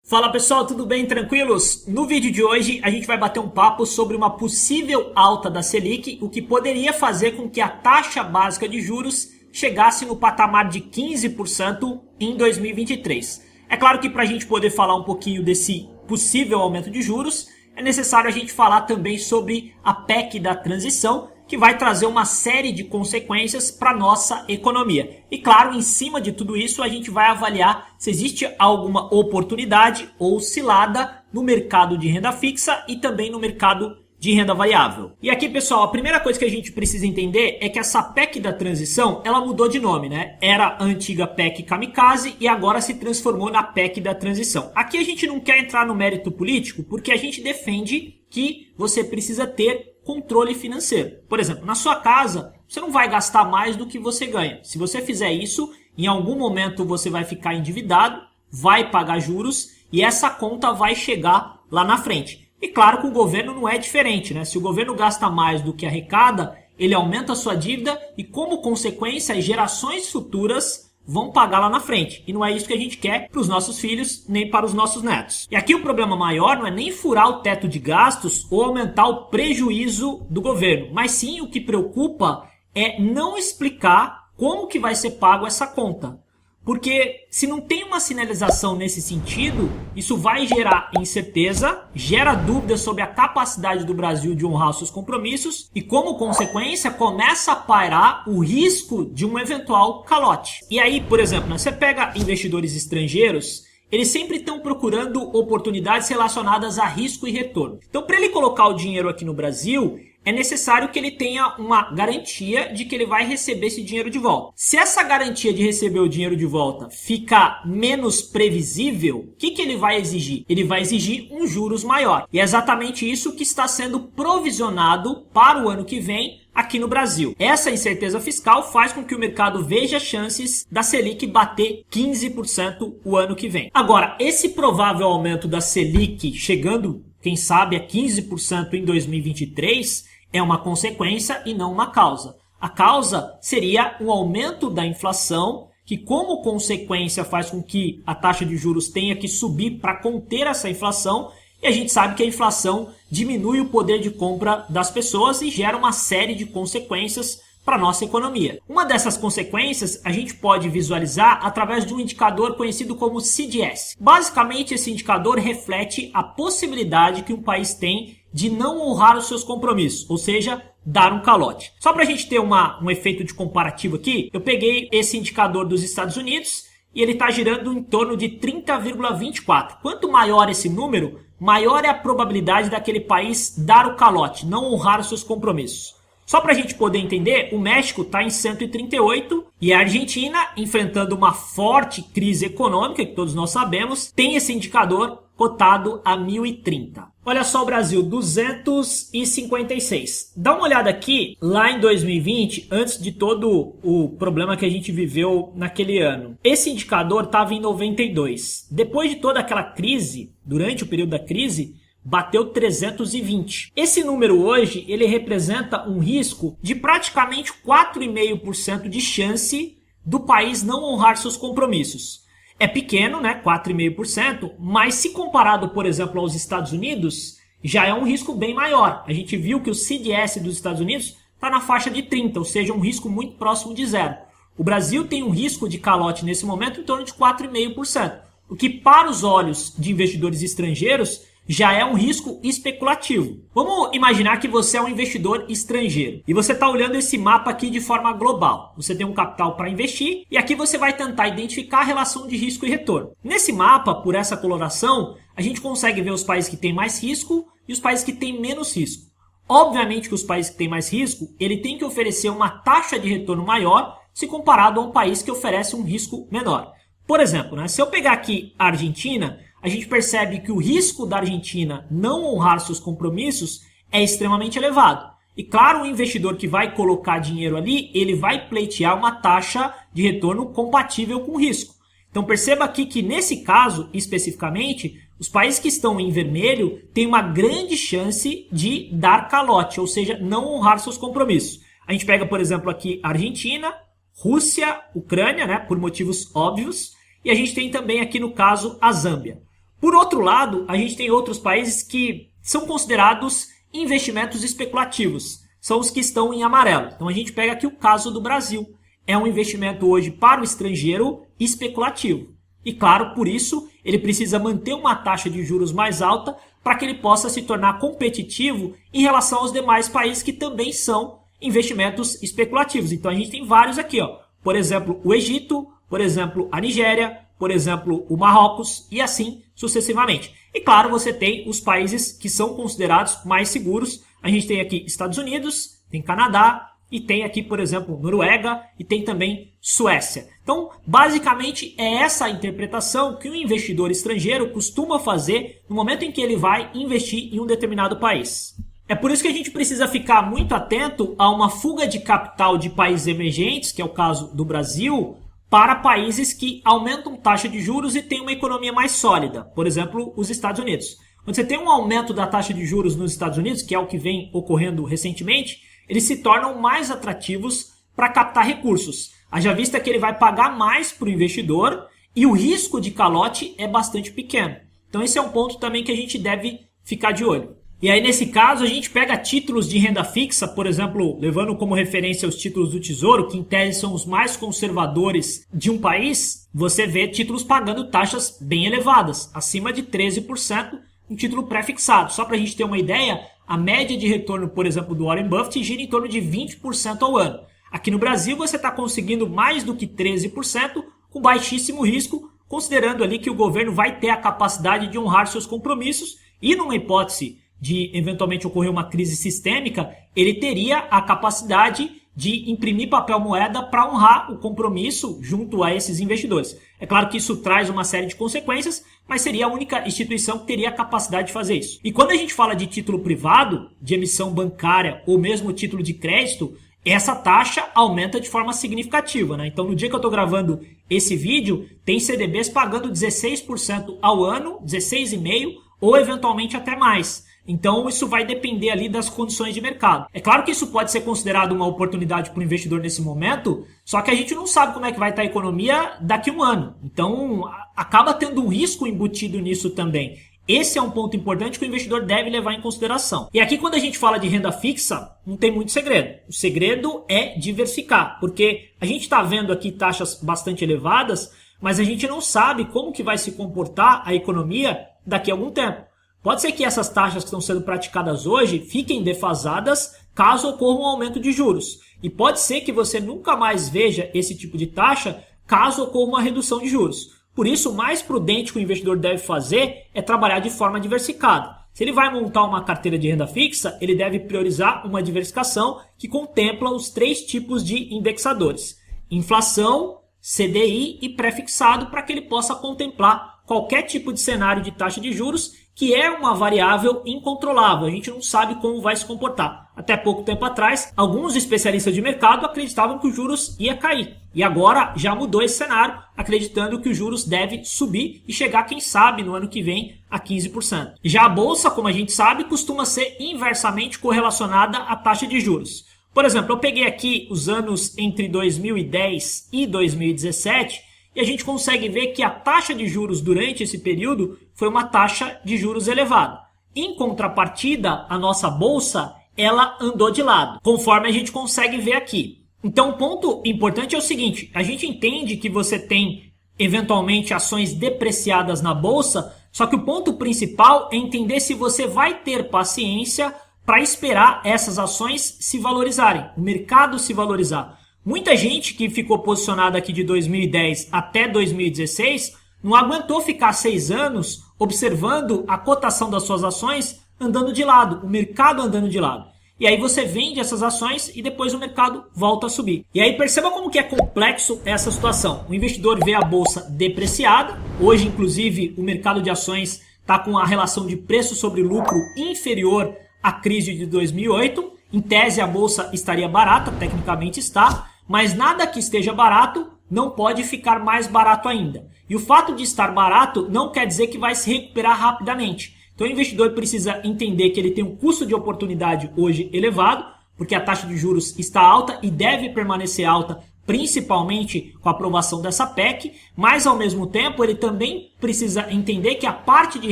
Fala pessoal, tudo bem? Tranquilos? No vídeo de hoje a gente vai bater um papo sobre uma possível alta da Selic, o que poderia fazer com que a taxa básica de juros chegasse no patamar de 15% em 2023. É claro que para a gente poder falar um pouquinho desse possível aumento de juros, é necessário a gente falar também sobre a PEC da transição, que vai trazer uma série de consequências para a nossa economia. E claro, em cima de tudo isso, a gente vai avaliar se existe alguma oportunidade ou cilada no mercado de renda fixa e também no mercado de renda variável. E aqui, pessoal, a primeira coisa que a gente precisa entender é que essa PEC da transição, ela mudou de nome, né? Era a antiga PEC Kamikaze e agora se transformou na PEC da transição. Aqui a gente não quer entrar no mérito político porque a gente defende que você precisa ter controle financeiro. Por exemplo, na sua casa, você não vai gastar mais do que você ganha. Se você fizer isso, em algum momento você vai ficar endividado, vai pagar juros e essa conta vai chegar lá na frente. E claro que o governo não é diferente, né? Se o governo gasta mais do que arrecada, ele aumenta a sua dívida e, como consequência, as gerações futuras vão pagar lá na frente. E não é isso que a gente quer para os nossos filhos, nem para os nossos netos. E aqui o problema maior não é nem furar o teto de gastos ou aumentar o prejuízo do governo, mas sim o que preocupa é não explicar como que vai ser pago essa conta. Porque se não tem uma sinalização nesse sentido, isso vai gerar incerteza, gera dúvidas sobre a capacidade do Brasil de honrar seus compromissos e, como consequência, começa a pairar o risco de um eventual calote. E aí, por exemplo, você pega investidores estrangeiros, eles sempre estão procurando oportunidades relacionadas a risco e retorno. Então, para ele colocar o dinheiro aqui no Brasil, é necessário que ele tenha uma garantia de que ele vai receber esse dinheiro de volta. Se essa garantia de receber o dinheiro de volta ficar menos previsível, o que ele vai exigir? Ele vai exigir um juros maior. E é exatamente isso que está sendo provisionado para o ano que vem aqui no Brasil. Essa incerteza fiscal faz com que o mercado veja chances da Selic bater 15% o ano que vem. Agora, esse provável aumento da Selic chegando, quem sabe, a 15% em 2023 é uma consequência e não uma causa. A causa seria um aumento da inflação, que como consequência faz com que a taxa de juros tenha que subir para conter essa inflação, e a gente sabe que a inflação diminui o poder de compra das pessoas e gera uma série de consequências para a nossa economia. Uma dessas consequências a gente pode visualizar através de um indicador conhecido como CDS. Basicamente, esse indicador reflete a possibilidade que um país tem de não honrar os seus compromissos, ou seja, dar um calote. Só para a gente ter um efeito de comparativo aqui, eu peguei esse indicador dos Estados Unidos e ele está girando em torno de 30,24. Quanto maior esse número, maior é a probabilidade daquele país dar o calote, não honrar os seus compromissos. Só para a gente poder entender, o México está em 138 e a Argentina, enfrentando uma forte crise econômica, que todos nós sabemos, tem esse indicador cotado a 1030. Olha só o Brasil, 256. Dá uma olhada aqui, lá em 2020, antes de todo o problema que a gente viveu naquele ano. Esse indicador estava em 92. Depois de toda aquela crise, durante o período da crise, bateu 320. Esse número hoje, ele representa um risco de praticamente 4,5% de chance do país não honrar seus compromissos. É pequeno, né? 4,5%, mas se comparado, por exemplo, aos Estados Unidos, já é um risco bem maior. A gente viu que o CDS dos Estados Unidos está na faixa de 30, ou seja, um risco muito próximo de zero. O Brasil tem um risco de calote nesse momento em torno de 4,5%, o que para os olhos de investidores estrangeiros já é um risco especulativo. Vamos imaginar que você é um investidor estrangeiro e você está olhando esse mapa aqui de forma global. Você tem um capital para investir e aqui você vai tentar identificar a relação de risco e retorno. Nesse mapa, por essa coloração, a gente consegue ver os países que têm mais risco e os países que têm menos risco. Obviamente que os países que têm mais risco, ele tem que oferecer uma taxa de retorno maior se comparado a um país que oferece um risco menor. Por exemplo, né, se eu pegar aqui a Argentina, a gente percebe que o risco da Argentina não honrar seus compromissos é extremamente elevado. E claro, o investidor que vai colocar dinheiro ali, ele vai pleitear uma taxa de retorno compatível com o risco. Então perceba aqui que nesse caso, especificamente, os países que estão em vermelho têm uma grande chance de dar calote, ou seja, não honrar seus compromissos. A gente pega, por exemplo, aqui Argentina, Rússia, Ucrânia, né, por motivos óbvios, e a gente tem também aqui no caso a Zâmbia. Por outro lado, a gente tem outros países que são considerados investimentos especulativos, são os que estão em amarelo. Então a gente pega aqui o caso do Brasil. É um investimento hoje para o estrangeiro especulativo. E claro, por isso, ele precisa manter uma taxa de juros mais alta para que ele possa se tornar competitivo em relação aos demais países que também são investimentos especulativos. Então a gente tem vários aqui, ó. Por exemplo, o Egito, por exemplo, a Nigéria, por exemplo, o Marrocos e assim sucessivamente. E claro, você tem os países que são considerados mais seguros. A gente tem aqui Estados Unidos, tem Canadá e tem aqui, por exemplo, Noruega e tem também Suécia. Então, basicamente, é essa a interpretação que o investidor estrangeiro costuma fazer no momento em que ele vai investir em um determinado país. É por isso que a gente precisa ficar muito atento a uma fuga de capital de países emergentes, que é o caso do Brasil, para países que aumentam taxa de juros e têm uma economia mais sólida. Por exemplo, os Estados Unidos. Quando você tem um aumento da taxa de juros nos Estados Unidos, que é o que vem ocorrendo recentemente, eles se tornam mais atrativos para captar recursos. Haja vista que ele vai pagar mais para o investidor e o risco de calote é bastante pequeno. Então esse é um ponto também que a gente deve ficar de olho. E aí, nesse caso, a gente pega títulos de renda fixa, por exemplo, levando como referência os títulos do Tesouro, que em tese são os mais conservadores de um país, você vê títulos pagando taxas bem elevadas, acima de 13%, um título pré-fixado. Só para a gente ter uma ideia, a média de retorno, por exemplo, do Warren Buffett gira em torno de 20% ao ano. Aqui no Brasil, você está conseguindo mais do que 13%, com baixíssimo risco, considerando ali que o governo vai ter a capacidade de honrar seus compromissos e, numa hipótese de eventualmente ocorrer uma crise sistêmica, ele teria a capacidade de imprimir papel moeda para honrar o compromisso junto a esses investidores. É claro que isso traz uma série de consequências, mas seria a única instituição que teria a capacidade de fazer isso. E quando a gente fala de título privado, de emissão bancária ou mesmo título de crédito, essa taxa aumenta de forma significativa, né? Então, no dia que eu estou gravando esse vídeo, tem CDBs pagando 16% ao ano, 16,5% ou eventualmente até mais. Então, isso vai depender ali das condições de mercado. É claro que isso pode ser considerado uma oportunidade para o investidor nesse momento, só que a gente não sabe como é que vai estar a economia daqui a um ano. Então, acaba tendo um risco embutido nisso também. Esse é um ponto importante que o investidor deve levar em consideração. E aqui, quando a gente fala de renda fixa, não tem muito segredo. O segredo é diversificar, porque a gente está vendo aqui taxas bastante elevadas, mas a gente não sabe como que vai se comportar a economia daqui a algum tempo. Pode ser que essas taxas que estão sendo praticadas hoje fiquem defasadas caso ocorra um aumento de juros. E pode ser que você nunca mais veja esse tipo de taxa caso ocorra uma redução de juros. Por isso, o mais prudente que o investidor deve fazer é trabalhar de forma diversificada. Se ele vai montar uma carteira de renda fixa, ele deve priorizar uma diversificação que contempla os 3 tipos de indexadores: inflação, CDI e pré-fixado, para que ele possa contemplar qualquer tipo de cenário de taxa de juros, que é uma variável incontrolável. A gente não sabe como vai se comportar. Até pouco tempo atrás, alguns especialistas de mercado acreditavam que os juros ia cair. E agora já mudou esse cenário, acreditando que os juros devem subir e chegar, quem sabe, no ano que vem a 15%. Já a bolsa, como a gente sabe, costuma ser inversamente correlacionada à taxa de juros. Por exemplo, eu peguei aqui os anos entre 2010 e 2017 e a gente consegue ver que a taxa de juros durante esse período foi uma taxa de juros elevada. Em contrapartida, a nossa bolsa, ela andou de lado, conforme a gente consegue ver aqui. Então, o ponto importante é o seguinte: a gente entende que você tem, eventualmente, ações depreciadas na bolsa, só que o ponto principal é entender se você vai ter paciência para esperar essas ações se valorizarem, o mercado se valorizar. Muita gente que ficou posicionada aqui de 2010 até 2016 não aguentou ficar 6 anos observando a cotação das suas ações andando de lado, o mercado andando de lado. E aí você vende essas ações e depois o mercado volta a subir. E aí perceba como que é complexo essa situação. O investidor vê a bolsa depreciada. Hoje, inclusive, o mercado de ações está com a relação de preço sobre lucro inferior à crise de 2008. Em tese, a bolsa estaria barata, tecnicamente está, mas nada que esteja barato não pode ficar mais barato ainda. E o fato de estar barato não quer dizer que vai se recuperar rapidamente. Então o investidor precisa entender que ele tem um custo de oportunidade hoje elevado, porque a taxa de juros está alta e deve permanecer alta principalmente com a aprovação dessa PEC, mas ao mesmo tempo ele também precisa entender que a parte de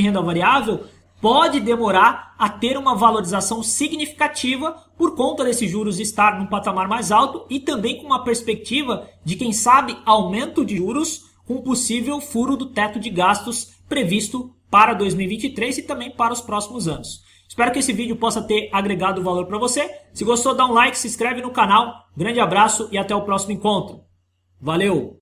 renda variável pode demorar a ter uma valorização significativa por conta desses juros estar num patamar mais alto e também com uma perspectiva de, quem sabe, aumento de juros com possível furo do teto de gastos previsto para 2023 e também para os próximos anos. Espero que esse vídeo possa ter agregado valor para você. Se gostou, dá um like, se inscreve no canal. Grande abraço e até o próximo encontro. Valeu!